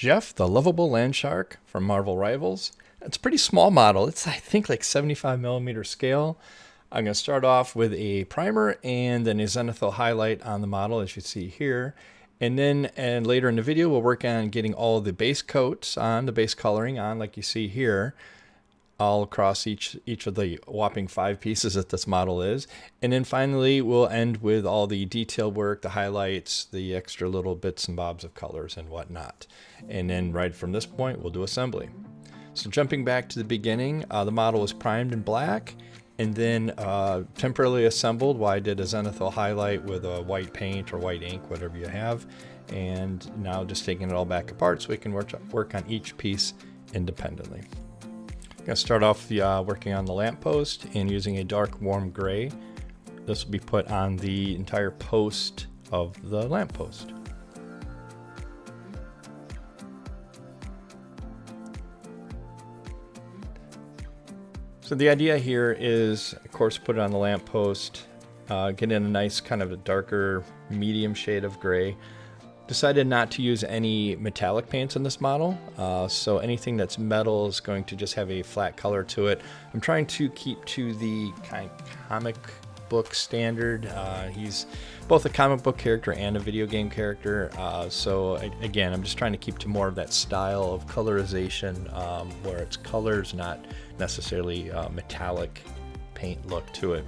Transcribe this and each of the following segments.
Jeff, the lovable land shark from Marvel Rivals. It's a pretty small model. It's, I think, like 75mm scale. I'm going to start off with a primer and then a zenithal highlight on the model, as you see here. And later in the video, we'll work on getting all the base coats on, the base coloring on, like you see here, all across each of the whopping 5 pieces that this model is. And then finally, we'll end with all the detail work, the highlights, the extra little bits and bobs of colors and whatnot. And then right from this point, we'll do assembly. So jumping back to the beginning, the model was primed in black and then temporarily assembled while I did a zenithal highlight with a white paint or white ink, whatever you have. And now just taking it all back apart so we can work on each piece independently. I'm going to start off working on the lamppost and using a dark warm gray. This will be put on the entire post of the lamppost. So the idea here is, of course, put it on the lamppost, get in a nice kind of a darker medium shade of gray. Decided not to use any metallic paints in this model, so anything that's metal is going to just have a flat color to it. I'm trying to keep to the kind of comic book standard. He's both a comic book character and a video game character, so again, I'm just trying to keep to more of that style of colorization where it's colors, not necessarily metallic paint look to it.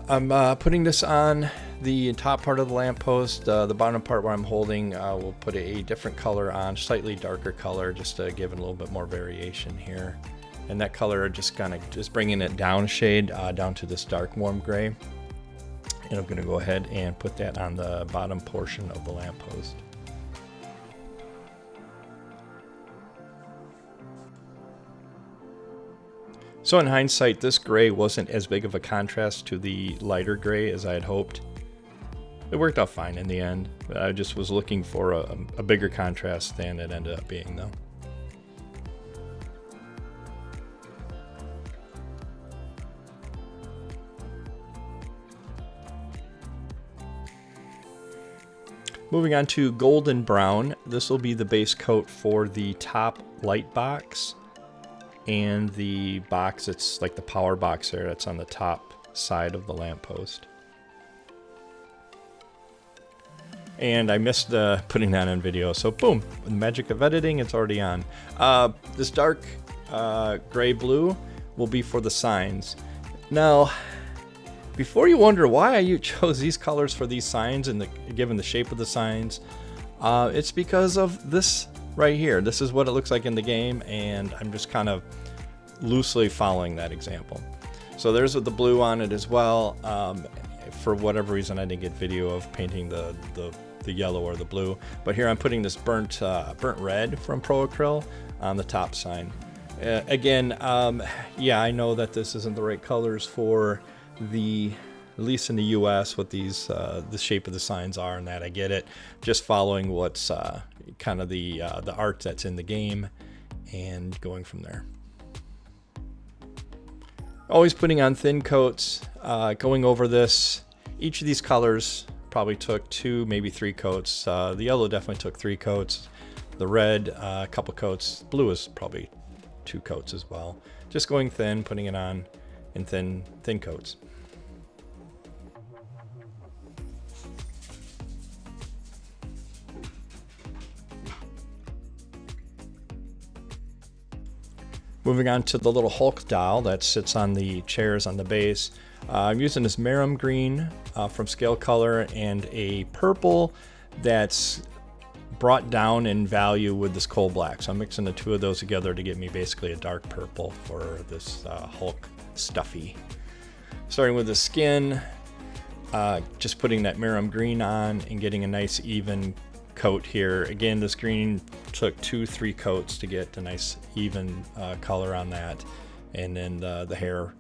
I'm putting this on the top part of the lamppost. The bottom part where I'm holding, we'll put a different color on, slightly darker color, just to give it a little bit more variation here. And that color just kind of just bringing it down a shade, down to this dark warm gray. And I'm going to go ahead and put that on the bottom portion of the lamppost. So in hindsight, this gray wasn't as big of a contrast to the lighter gray as I had hoped. It worked out fine in the end. I just was looking for a bigger contrast than it ended up being, though. Moving on to golden brown. This will be the base coat for the top light box and the box, it's like the power box there, that's on the top side of the lamppost. And I missed putting that on video, so boom, with the magic of editing, it's already on. This dark gray blue will be for the signs. Now, before you wonder why you chose these colors for these signs and given the shape of the signs, it's because of this right here. This is what it looks like in the game, and I'm just kind of loosely following that example. So there's the blue on it as well. For whatever reason, I didn't get video of painting the yellow or the blue, but here I'm putting this burnt red from Pro Acryl on the top sign. Again, yeah, I know that this isn't the right colors for at least in the US, what these the shape of the signs are, and that I get it. Just following what's kind of the art that's in the game and going from there. Always putting on thin coats, going over this. Each of these colors probably took 2, maybe 3 coats. The yellow definitely took 3 coats. The red, a couple coats. Blue is probably 2 coats as well. Just going thin, putting it on in thin coats. Moving on to the little Hulk doll that sits on the chairs on the base. I'm using this Marum green from Scale Color and a purple that's brought down in value with this coal black. So I'm mixing the 2 of those together to get me basically a dark purple for this Hulk stuffy. Starting with the skin, just putting that Marum green on and getting a nice even coat here. Again, this green took 2-3 coats to get a nice even color on that. And then the hair,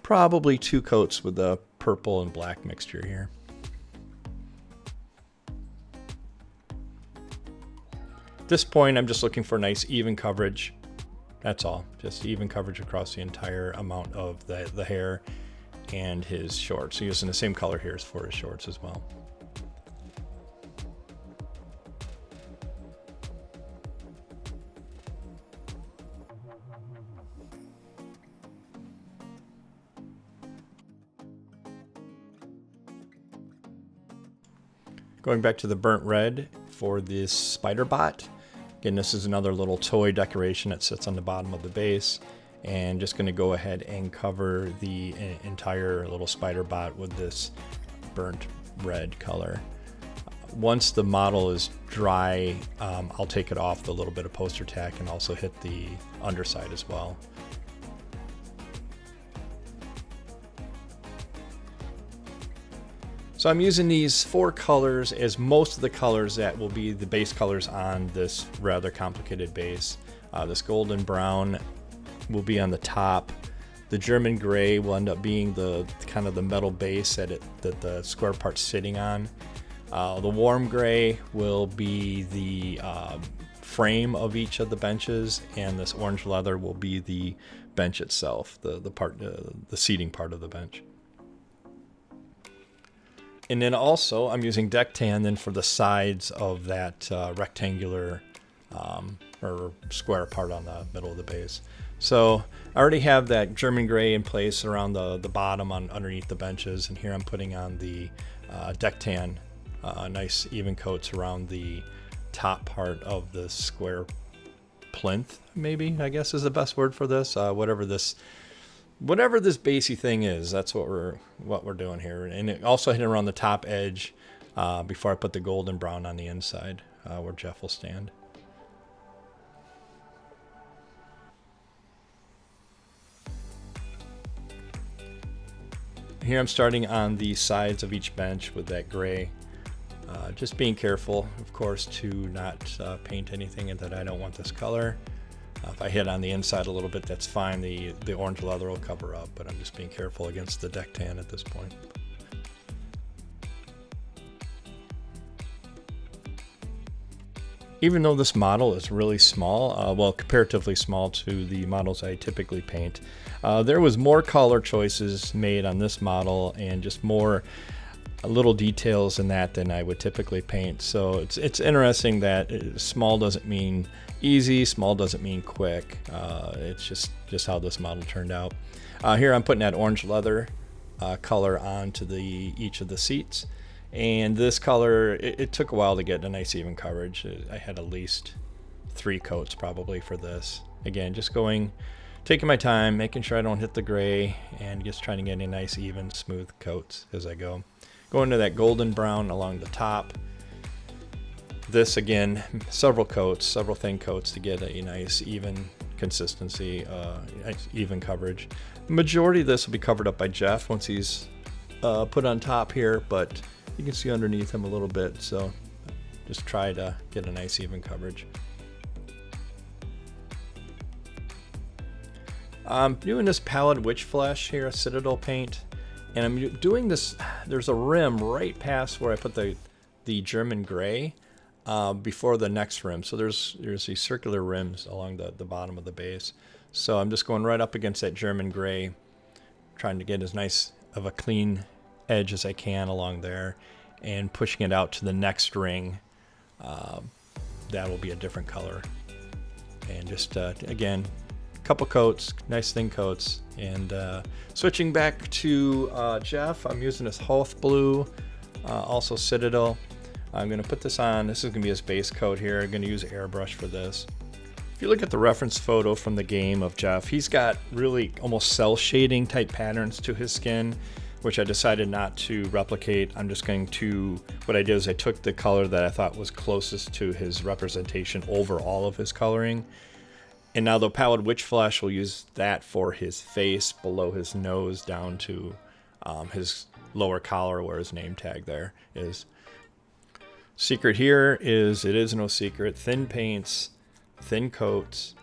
probably 2 coats with the purple and black mixture here. At this point, I'm just looking for nice even coverage. That's all, just even coverage across the entire amount of the hair and his shorts. So using the same color here as for his shorts as well. Going back to the burnt red for this spider bot. Again, this is another little toy decoration that sits on the bottom of the base. And just going to go ahead and cover the entire little spider bot with this burnt red color. Once the model is dry, I'll take it off with a little bit of poster tack and also hit the underside as well. So I'm using these 4 colors as most of the colors that will be the base colors on this rather complicated base. This golden brown will be on the top. The German gray will end up being the kind of the metal base that the square part's sitting on. The warm gray will be the frame of each of the benches, and this orange leather will be the bench itself, the seating part of the bench. And then also I'm using deck tan then for the sides of that rectangular or square part on the middle of the base. So I already have that German gray in place around the bottom underneath the benches, and here I'm putting on the deck tan, nice even coats around the top part of the square plinth, maybe, I guess is the best word for this. Whatever this basey thing is, that's what we're doing here. And it also hit around the top edge before I put the golden brown on the inside where Jeff will stand. Here I'm starting on the sides of each bench with that gray. Just being careful, of course, to not paint anything that I don't want this color. If I hit on the inside a little bit, that's fine. The orange leather will cover up, but I'm just being careful against the deck tan at this point. Even though this model is really small, well, comparatively small to the models I typically paint, there was more color choices made on this model and just more little details in that than I would typically paint. So it's interesting that small doesn't mean easy, small doesn't mean quick. It's just how this model turned out. Here I'm putting that orange leather color onto each of the seats. And this color, it took a while to get a nice even coverage. I had at least 3 coats probably for this. Again, just taking my time, making sure I don't hit the gray, and just trying to get a nice even smooth coats as I go. Going to that golden brown along the top. This again, several thin coats to get a nice even consistency, even coverage. The majority of this will be covered up by Jeff once he's put on top here, but you can see underneath him a little bit, so just try to get a nice even coverage. I'm doing this Pallid Witch Flesh here, a Citadel paint, and I'm doing this, there's a rim right past where I put the German gray before the next rim. So there's these circular rims along the bottom of the base. So I'm just going right up against that German gray, trying to get as nice of a clean edge as I can along there, and pushing it out to the next ring. That will be a different color. And just again, a couple coats, nice thin coats. And switching back to Jeff, I'm using this Hoth Blue, also Citadel. I'm going to put this on. This is going to be his base coat here. I'm going to use airbrush for this. If you look at the reference photo from the game of Jeff, he's got really almost cell shading type patterns to his skin, which I decided not to replicate. I'm just going to, what I did is I took the color that I thought was closest to his representation over all of his coloring. And now the Pallid Witch Flesh will use that for his face, below his nose, down to his lower collar where his name tag there is. Secret here is, it is no secret, thin paints, thin coats.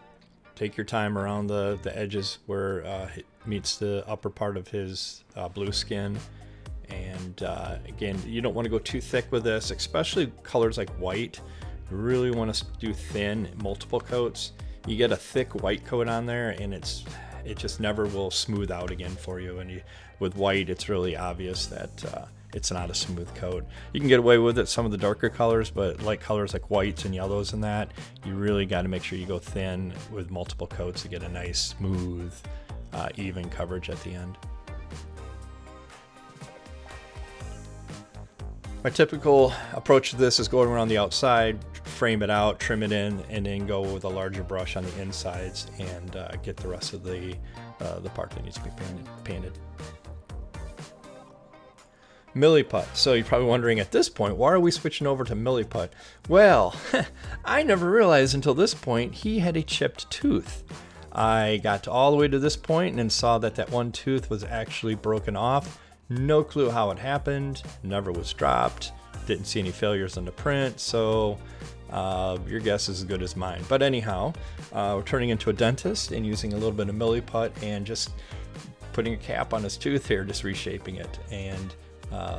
Take your time around the edges where it meets the upper part of his blue skin. And again, you don't want to go too thick with this, especially colors like white. You really want to do thin, multiple coats. You get a thick white coat on there and it just never will smooth out again for you. And with white, it's really obvious that it's not a smooth coat. You can get away with it some of the darker colors, but light colors like whites and yellows and that, you really got to make sure you go thin with multiple coats to get a nice, smooth, even coverage at the end. My typical approach to this is going around the outside, frame it out, trim it in, and then go with a larger brush on the insides and get the rest of the part that needs to be painted. Milliput. So you're probably wondering at this point, why are we switching over to Milliput? Well, I never realized until this point he had a chipped tooth. I got all the way to this point and then saw that that one tooth was actually broken off. No clue how it happened, never was dropped, didn't see any failures on the print, so your guess is as good as mine. But anyhow, we're turning into a dentist and using a little bit of Milliput and just putting a cap on his tooth here, just reshaping it. And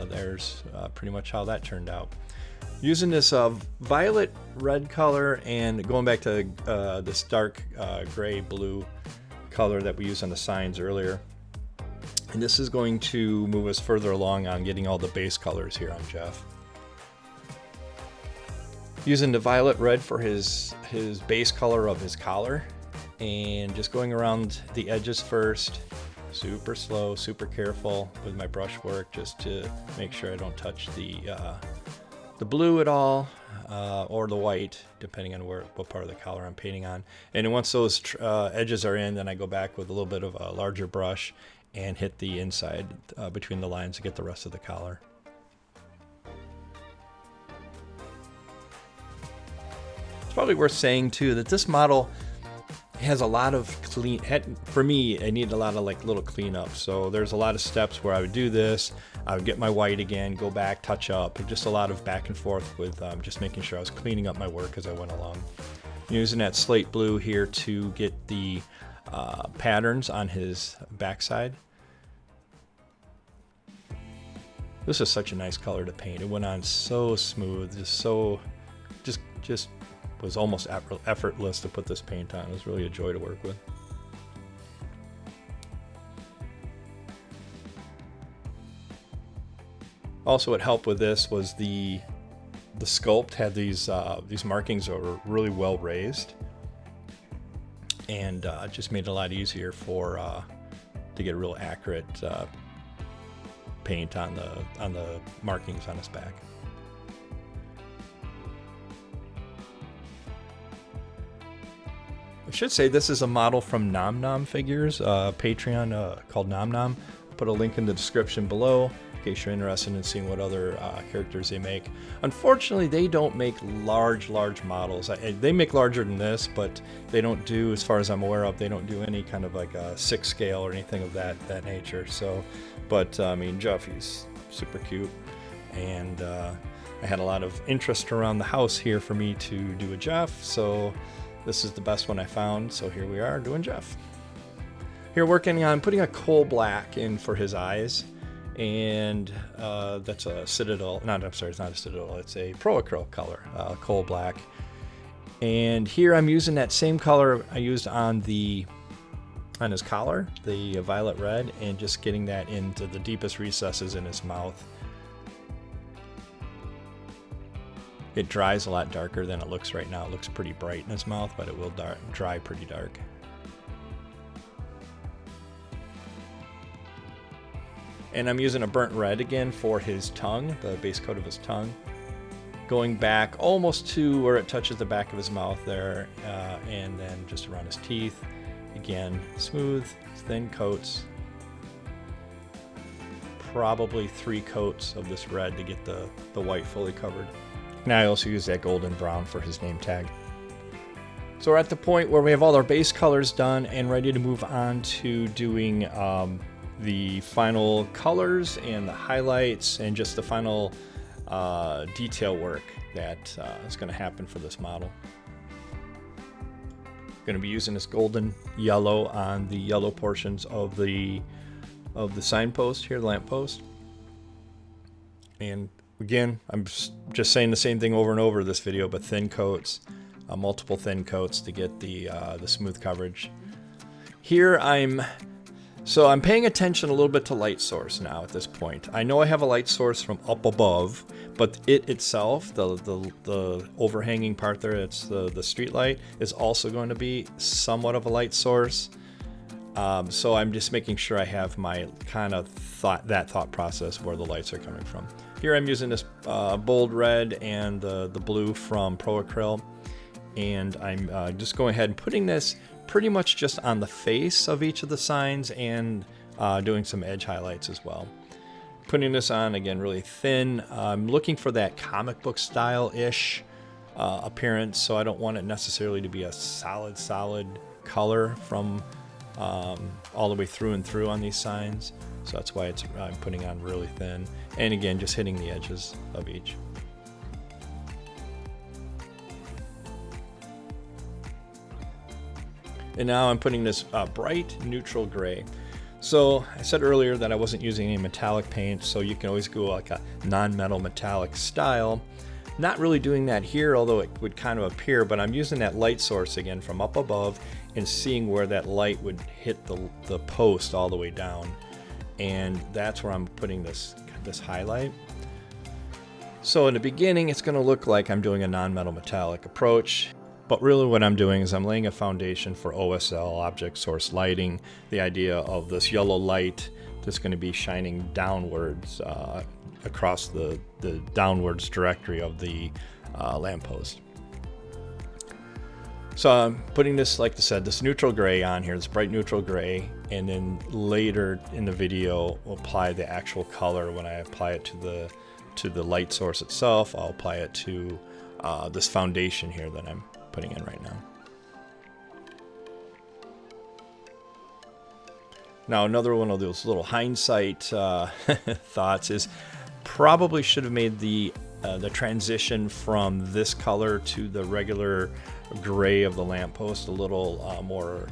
there's pretty much how that turned out. Using this violet red color and going back to this dark gray blue color that we used on the signs earlier. And this is going to move us further along on getting all the base colors here on Jeff. Using the violet red for his base color of his collar, and just going around the edges first, super slow, super careful with my brush work, just to make sure I don't touch the blue at all, or the white, depending on what part of the collar I'm painting on. And then once those edges are in, then I go back with a little bit of a larger brush and hit the inside between the lines to get the rest of the collar. It's probably worth saying too that this model has a lot of for me, I need a lot of like little cleanup. So there's a lot of steps where I would do this, I would get my white again, go back, touch up, just a lot of back and forth with just making sure I was cleaning up my work as I went along. Using that slate blue here to get the patterns on his backside. This is such a nice color to paint. It went on so smooth, just was almost effortless to put this paint on. It was really a joy to work with. Also, what helped with this was the sculpt had these markings that were really well raised, and it just made it a lot easier to get real accurate paint on the markings on his back. I should say this is a model from NomNom Figures, Patreon called NomNom. I'll put a link in the description below in case you're interested in seeing what other characters they make. Unfortunately, they don't make large models. They make larger than this, but they don't do, as far as I'm aware of, they don't do any kind of like a 6 scale or anything of that nature. So, but I mean, Jeffy's super cute, and I had a lot of interest around the house here for me to do a Jeff, so this is the best one I found, so here we are doing Jeff. Here working on putting a coal black in for his eyes, and that's a Citadel, it's not a Citadel, it's a Pro Acrylic color, coal black. And here I'm using that same color I used on his collar, the violet red, and just getting that into the deepest recesses in his mouth. It dries a lot darker than it looks right now. It looks pretty bright in his mouth, but it will dry pretty dark. And I'm using a burnt red again for his tongue, the base coat of his tongue. Going back almost to where it touches the back of his mouth there, and then just around his teeth. Again, smooth, thin coats. Probably 3 coats of this red to get the white fully covered. Now I also use that golden brown for his name tag. So we're at the point where we have all our base colors done and ready to move on to doing the final colors and the highlights and just the final detail work that is going to happen for this model. Going to be using this golden yellow on the yellow portions of the signpost here, the lamppost. And again, I'm just saying the same thing over and over this video, but thin coats, multiple thin coats to get the smooth coverage. Here I'm paying attention a little bit to light source now at this point. I know I have a light source from up above, but it itself, the overhanging part there, it's the street light, is also going to be somewhat of a light source. So I'm just making sure I have my kind of thought process where the lights are coming from. Here I'm using this bold red and the blue from Pro Acryl, and I'm just going ahead and putting this pretty much just on the face of each of the signs and doing some edge highlights as well. Putting this on again really thin. I'm looking for that comic book style-ish appearance, so I don't want it necessarily to be a solid color from all the way through and through on these signs. So that's why I'm putting on really thin. And again, just hitting the edges of each. And now I'm putting this bright neutral gray. So I said earlier that I wasn't using any metallic paint, so you can always go like a non-metal metallic style. Not really doing that here, although it would kind of appear, but I'm using that light source again from up above and seeing where that light would hit the post all the way down. And that's where I'm putting this highlight. So in the beginning, it's going to look like I'm doing a non-metal metallic approach, but really what I'm doing is I'm laying a foundation for OSL, object source lighting, the idea of this yellow light that's going to be shining downwards across the downwards directory of the lamppost. So I'm putting this, like I said, this neutral gray on here, this bright neutral gray, and then later in the video we'll apply the actual color. When I apply it to the light source itself, I'll apply it to this foundation here that I'm putting in right now. Now another one of those little hindsight thoughts is probably should have made the transition from this color to the regular gray of the lamppost a little more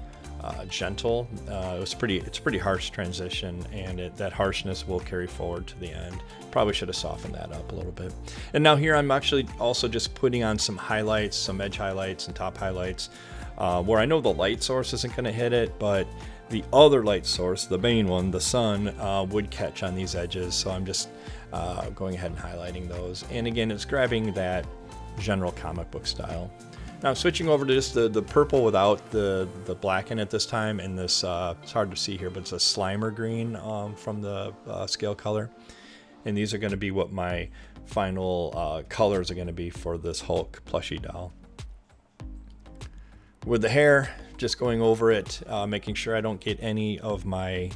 gentle. It's a pretty harsh transition, and that harshness will carry forward to the end. Probably should have softened that up a little bit. And now here I'm actually also just putting on some highlights, some edge highlights and top highlights, where I know the light source isn't going to hit it, but the other light source, the main one, the sun, would catch on these edges. So I'm just going ahead and highlighting those. And again, it's grabbing that general comic book style. Now I'm switching over to just the purple without the black in it this time, and this, it's hard to see here, but it's a Slimer green from the scale color. And these are going to be what my final colors are going to be for this Hulk plushie doll. With the hair, just going over it, making sure I don't get any of my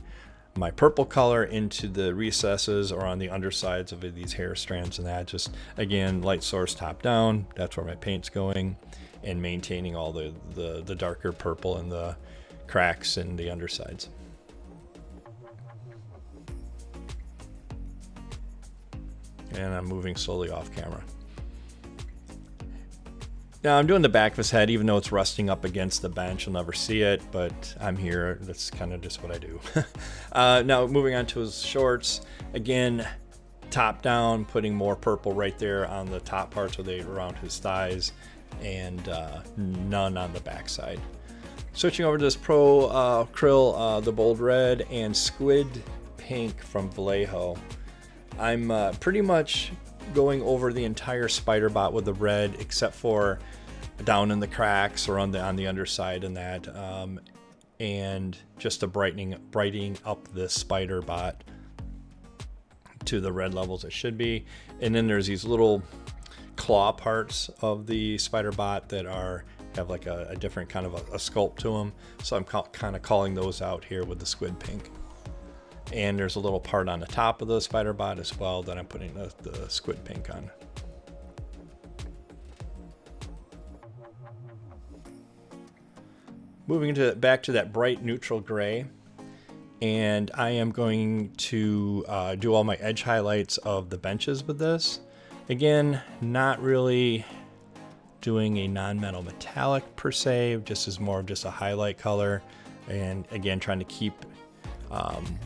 purple color into the recesses or on the undersides of these hair strands, and that just, again, light source top down, that's where my paint's going, and maintaining all the darker purple in the cracks and the undersides. And I'm moving slowly off camera. Now I'm doing the back of his head, even though it's rusting up against the bench. You'll never see it, but I'm here. That's kind of just what I do. Now moving on to his shorts. Again, top down, putting more purple right there on the top parts of around his thighs, and none on the back side. Switching over to this Pro Acryl, the bold red and squid pink from Vallejo. I'm pretty much going over the entire spider bot with the red, except for down in the cracks or on the underside and that, and just a brightening up this spider bot to the red levels it should be. And then there's these little claw parts of the spider bot that have like a different kind of a sculpt to them, so I'm kind of calling those out here with the squid pink. And there's a little part on the top of the spider bot as well that I'm putting the squid pink on. Moving back to that bright neutral gray, and I am going to do all my edge highlights of the benches with this. Again, not really doing a non-metal metallic per se, just as more of just a highlight color, and again trying to keep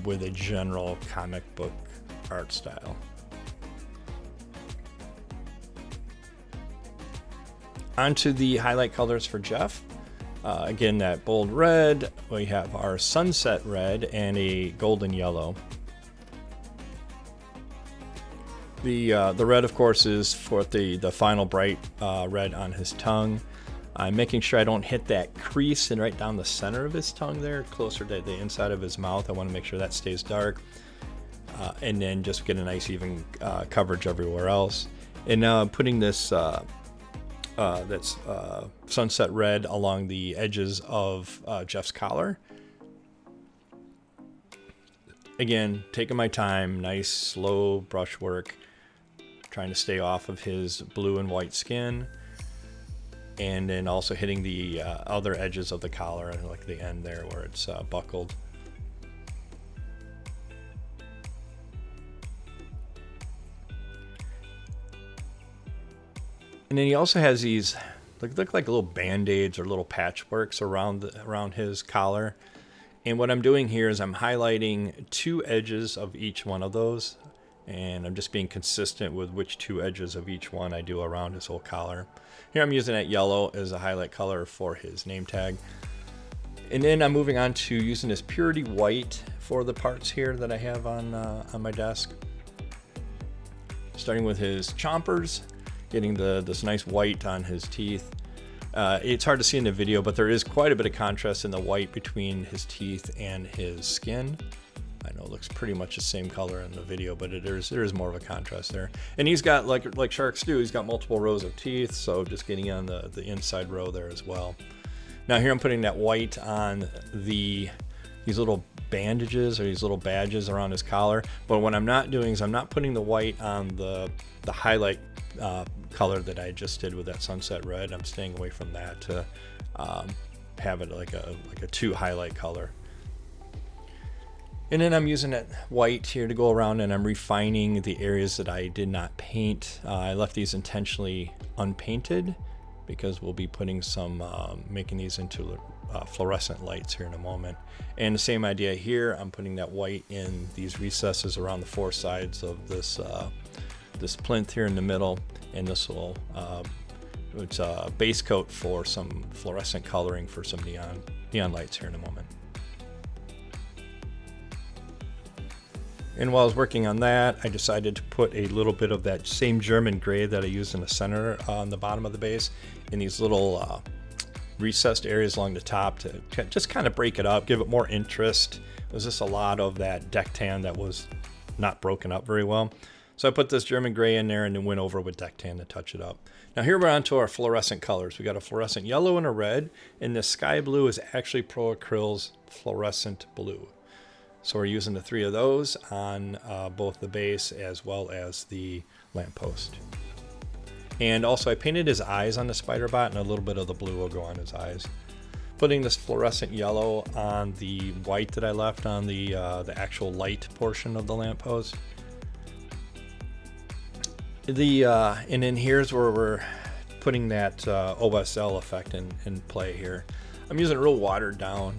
with a general comic book art style. Onto the highlight colors for Jeff. Again, that bold red, we have our sunset red and a golden yellow. The red, of course, is for the final bright red on his tongue. I'm making sure I don't hit that crease and right down the center of his tongue there, closer to the inside of his mouth. I want to make sure that stays dark. and then just get a nice even coverage everywhere else. And now I'm putting this that's sunset red along the edges of Jeff's collar. Again, taking my time, nice slow brush work, trying to stay off of his blue and white skin, and then also hitting the other edges of the collar and like the end there where it's buckled. And then he also has these look like little band-aids or little patchworks around his collar. And what I'm doing here is I'm highlighting 2 edges of each one of those, and I'm just being consistent with which 2 edges of each one I do around his whole collar. Here I'm using that yellow as a highlight color for his name tag. And then I'm moving on to using this purity white for the parts here that I have on my desk. Starting with his chompers, getting this nice white on his teeth. It's hard to see in the video, but there is quite a bit of contrast in the white between his teeth and his skin. I know it looks pretty much the same color in the video, but there is more of a contrast there. And he's got, like sharks do, he's got multiple rows of teeth, so just getting on the inside row there as well. Now here I'm putting that white on these little bandages or these little badges around his collar, but what I'm not doing is I'm not putting the white on the highlight color that I just did with that sunset red. I'm staying away from that to have it like a 2 highlight color. And then I'm using that white here to go around, and I'm refining the areas that I did not paint. I left these intentionally unpainted because we'll be putting some making these into fluorescent lights here in a moment. And the same idea here, I'm putting that white in these recesses around the 4 sides of this plinth here in the middle, and this will it's a base coat for some fluorescent coloring for some neon lights here in a moment. And while I was working on that, I decided to put a little bit of that same German gray that I used in the center on the bottom of the base in these little recessed areas along the top to just kind of break it up, give it more interest. It was just a lot of that deck tan that was not broken up very well. So I put this German gray in there and then went over with deck tan to touch it up. Now here we're on to our fluorescent colors. We got a fluorescent yellow and a red, and the sky blue is actually Pro Acryl's fluorescent blue. So we're using the 3 of those on both the base as well as the lamppost. And also I painted his eyes on the spider bot, and a little bit of the blue will go on his eyes. Putting this fluorescent yellow on the white that I left on the actual light portion of the lamppost. And then here's where we're putting that OSL effect in play here. I'm using a real watered down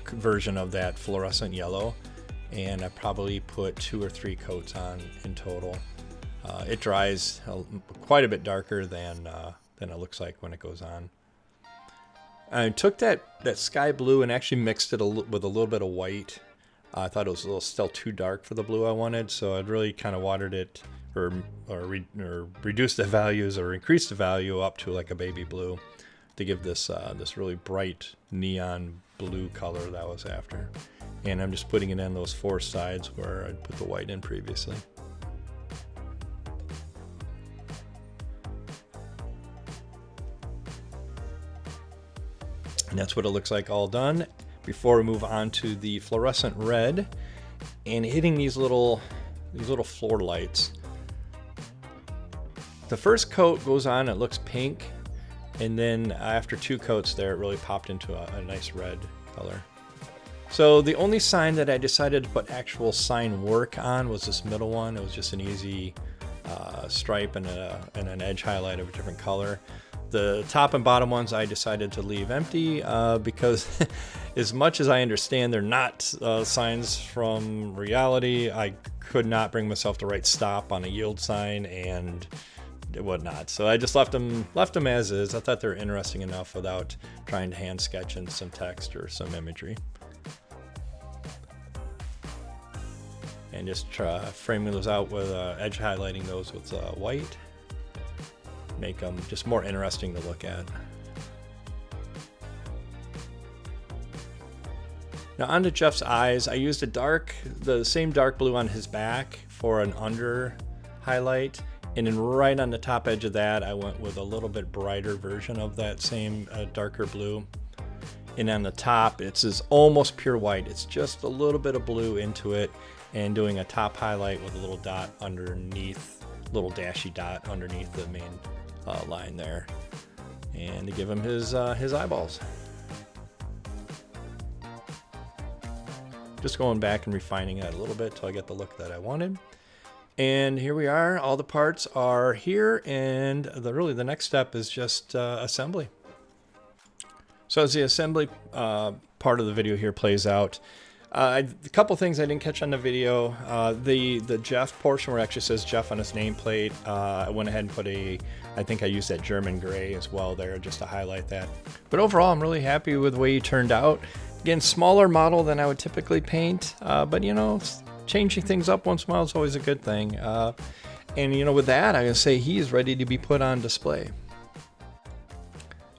version of that fluorescent yellow, and I probably put 2 or 3 coats on in total. It dries quite a bit darker than it looks like when it goes on. I took that sky blue and actually mixed it with a little bit of white. I thought it was still too dark for the blue I wanted, so I'd really kind of watered it or reduced the values or increased the value up to like a baby blue to give this really bright neon blue color that I was after. And I'm just putting it in those 4 sides where I put the white in previously. And that's what it looks like all done. Before we move on to the fluorescent red and hitting these little floor lights. The first coat goes on, it looks pink, and then after 2 coats there, it really popped into a nice red color. So the only sign that I decided to put actual sign work on was this middle one. It was just an easy stripe and an edge highlight of a different color. The top and bottom ones I decided to leave empty because as much as I understand they're not signs from reality, I could not bring myself to write stop on a yield sign and whatnot. So I just left them as is. I thought they were interesting enough without trying to hand sketch in some text or some imagery. And just framing those out with edge highlighting those with white. Make them just more interesting to look at. Now onto Jeff's eyes, I used the same dark blue on his back for an under highlight, and then right on the top edge of that I went with a little bit brighter version of that same darker blue. And on the top it's almost pure white, it's just a little bit of blue into it, and doing a top highlight with a little dot underneath, little dashy dot underneath the main line there, and to give him his eyeballs. Just going back and refining that a little bit till I get the look that I wanted. And here we are, all the parts are here, and really the next step is just assembly. So as the assembly part of the video here plays out, a couple things I didn't catch on the video. The Jeff portion where it actually says Jeff on his nameplate, I went ahead and put I think I used that German gray as well there just to highlight that. But overall, I'm really happy with the way he turned out. Again, smaller model than I would typically paint, but you know, changing things up once in a while is always a good thing. And you know, with that, I'm gonna say he's ready to be put on display.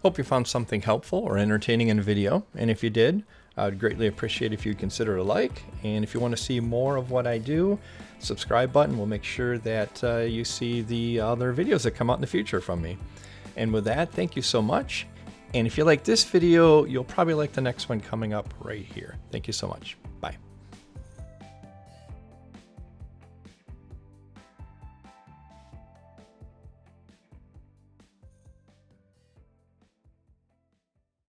Hope you found something helpful or entertaining in the video, and if you did, I would greatly appreciate if you'd consider a like. And if you want to see more of what I do, subscribe button will make sure that you see the other videos that come out in the future from me. And with that, thank you so much. And if you like this video, you'll probably like the next one coming up right here. Thank you so much.